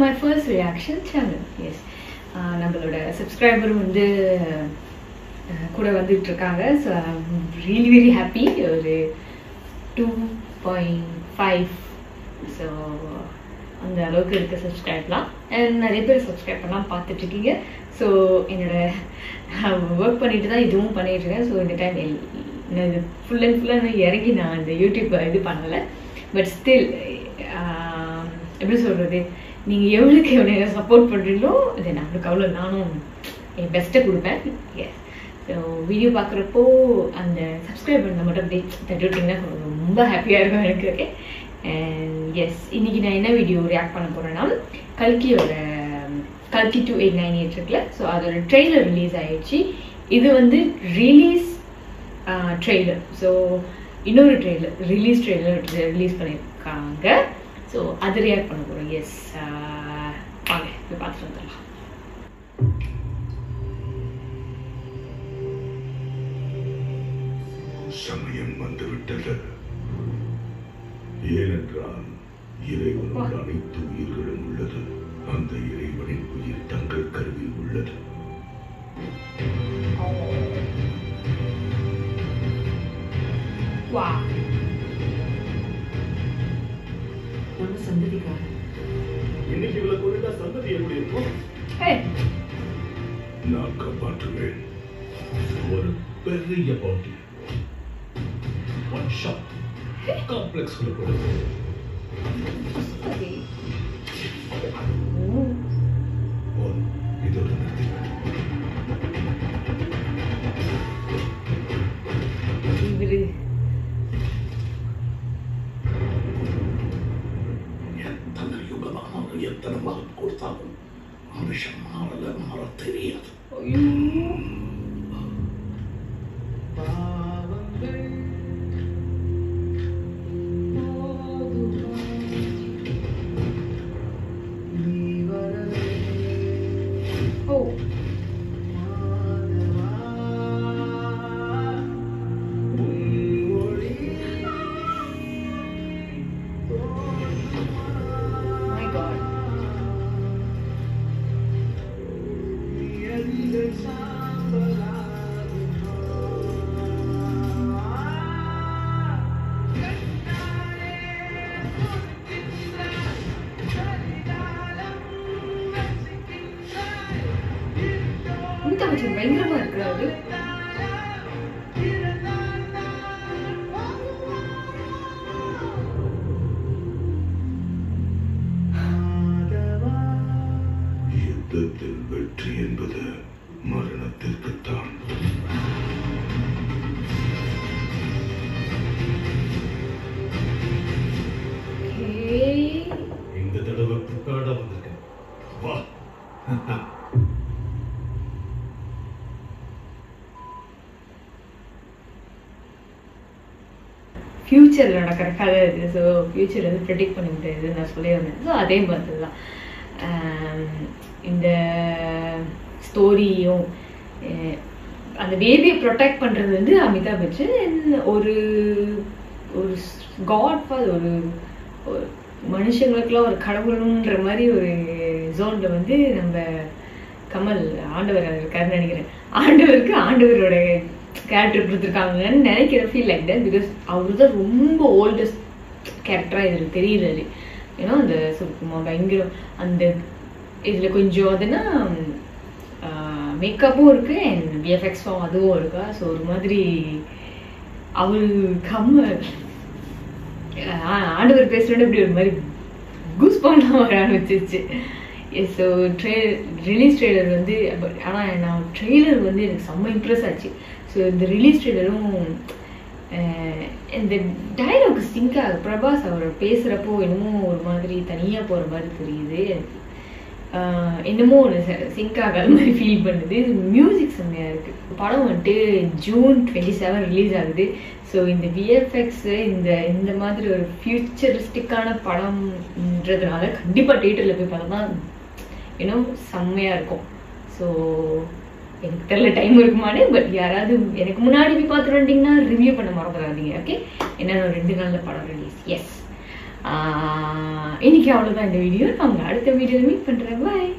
my first reaction channel. Yes, நம்மளோட subscriber வந்து கூட வந்துட்டு இருக்காங்க. So I'm really very happy. ஒரு 2.5 so அந்த அளவுக்கு இருக்க சப்ஸ்கிரைப்லாம் அண்ட் நிறைய பேர் சப்ஸ்கிரைப் பண்ணலாம் பார்த்துட்டு இருக்கீங்க. ஸோ என்னோட ஒர்க் பண்ணிட்டு தான் இதுவும் பண்ணிட்டு இருக்கேன். ஸோ இந்த டைம் இது ஃபுல் அண்ட் ஃபுல்லாக இறங்கி நான் இந்த யூடியூப் இது பண்ணலை. பட் ஸ்டில் எப்படி சொல்கிறது, நீங்கள் எவ்வளோ சப்போர்ட் பண்ணுறீங்களோ அது நம்மளுக்கு அவ்வளோ நானும் என் பெஸ்ட்டை கொடுப்பேன். எஸ், ஸோ வீடியோ பார்க்குறப்போ அந்த சப்ஸ்கிரைப் பண்ண மட்டும் அப்படியே தட்டி விட்டிங்கன்னா ரொம்ப ஹாப்பியாக இருக்கும் எனக்கு. ஓகே, அண்ட் எஸ், இன்றைக்கி நான் என்ன வீடியோ ரியாக்ட் பண்ண போகிறேன்னா கல்கியோட கல்கி 2898 இருக்குல்ல, ஸோ அதோட ட்ரெய்லர் ரிலீஸ் ஆகிடுச்சு. இது வந்து ரிலீஸ் ட்ரெய்லர். ஸோ இன்னொரு ட்ரெய்லர் ரிலீஸ் பண்ணியிருக்காங்க. ஸோ அது ரியாக்ட் பண்ண போகிறோம். எஸ், வாங்க போய் பார்த்துட்டு வந்துடலாம். சமயம் வந்துவிட்டது. ஏனென்றால் இறைவனோடு அனைத்து உயிர்களும் உள்ளது. அந்த இறைவனின் உயிர் தங்கள் கருவில் உள்ளது. இன்னைக்கு இவ்வளவு கொண்டா சந்ததி எப்படி இருக்கும்? நான் காப்பாற்றுவேன். ஒரு பெரிய பாட்டி ஒன் ஷாட் காம்ப்ளெக்ஸ் கொடுக்கும். இதோட நிறுத்தினேன். எத்தனை யுகமானாலும் எத்தனை மரம் கொடுத்தாலும் மனுஷன் மாறல மாற தெரியாது. பயங்கரமா இருக்கிறாரு. யுத்தத்தில் வெற்றி என்பது மரணத்திற்குத்தான். இந்த தடவை ப்ரிப்பேர்டா வந்திருக்கேன். வா. ஃப்யூச்சரில் நடக்கிற கதை இது. ஸோ ஃப்யூச்சர் வந்து ப்ரெடிக்ட் பண்ண முடியாது, நான் சொல்லியிருந்தேன். ஸோ அதே மாதிரி தான் இந்த ஸ்டோரியும் அந்த பேபியை ப்ரொடெக்ட் பண்ணுறது வந்து அமிதாப் பச்சன் ஒரு ஒரு காட் ஒரு மனுஷங்களுக்குலாம் ஒரு கடவுளுன்ற மாதிரி ஒரு ஜோனில் வந்து நம்ம கமல் ஆண்டவர் இருக்காருன்னு நினைக்கிறேன். ஆண்டவரோட கேரக்டர் கொடுத்துருக்காங்கன்னு நினைக்கிற ஃபீல் லைக் தட். பிகாஸ் அவரு தான் ரொம்ப ஓல்டஸ்ட் கேரக்டராக இதில் தெரியுது. ஏன்னா அந்த பயங்கரம் அந்த இதில் கொஞ்சம் அதுனா மேக்கப்பும் இருக்குது அண்ட் விஎஃப்எக்ஸும் அதுவும் இருக்கா. ஸோ ஒரு மாதிரி அவரு ஆண்டவர் பேசுகிறோன்னு இப்படி ஒரு மாதிரி கூஸ் பம்ப்லாம் வர ஆரம்பிச்சிருச்சு. ஸோ ரிலீஸ் ட்ரெய்லர் வந்து ஆனால் நான் ட்ரெய்லர் வந்து எனக்கு செம்ம இம்ப்ரெஸ் ஆச்சு. ஸோ இந்த ரிலீஸ் ட்ரெய்லரும் இந்த டைலாக் சிங்க் ஆகுது. பிரபாஸ் அவர் பேசுகிறப்போ என்னமோ ஒரு மாதிரி தனியாக போகிற மாதிரி தெரியுது. என்னமோ ஒரு சிங்க் ஆகாத மாதிரி ஃபீல் பண்ணுது. மியூசிக் செம்மையாக இருக்குது. படம் வந்துட்டு June 27 ரிலீஸ் ஆகுது. ஸோ இந்த விஎஃப்எக்ஸு இந்த மாதிரி ஒரு ஃபியூச்சரிஸ்டிக்கான படம்ன்றதுனால கண்டிப்பாக தியேட்டரில் போய் பார்த்தா ஏன்னோ செம்மையாக இருக்கும். ஸோ எனக்கு தெரியல டைம் இருக்குமானே, பட் யாராவது எனக்கு முன்னாடி போய் பார்த்துட்டு வந்துட்டிங்கன்னா ரிவ்யூ பண்ண மறந்துடாதீங்க. ஓகே, ஏன்னா 2 நாளில் படம் ரிலீஸ். எஸ், இன்னைக்கு அவ்வளோதான் இந்த வீடியோ. நான் உங்களை அடுத்த வீடியோவில் மீட் பண்ணுறேன். பாய்.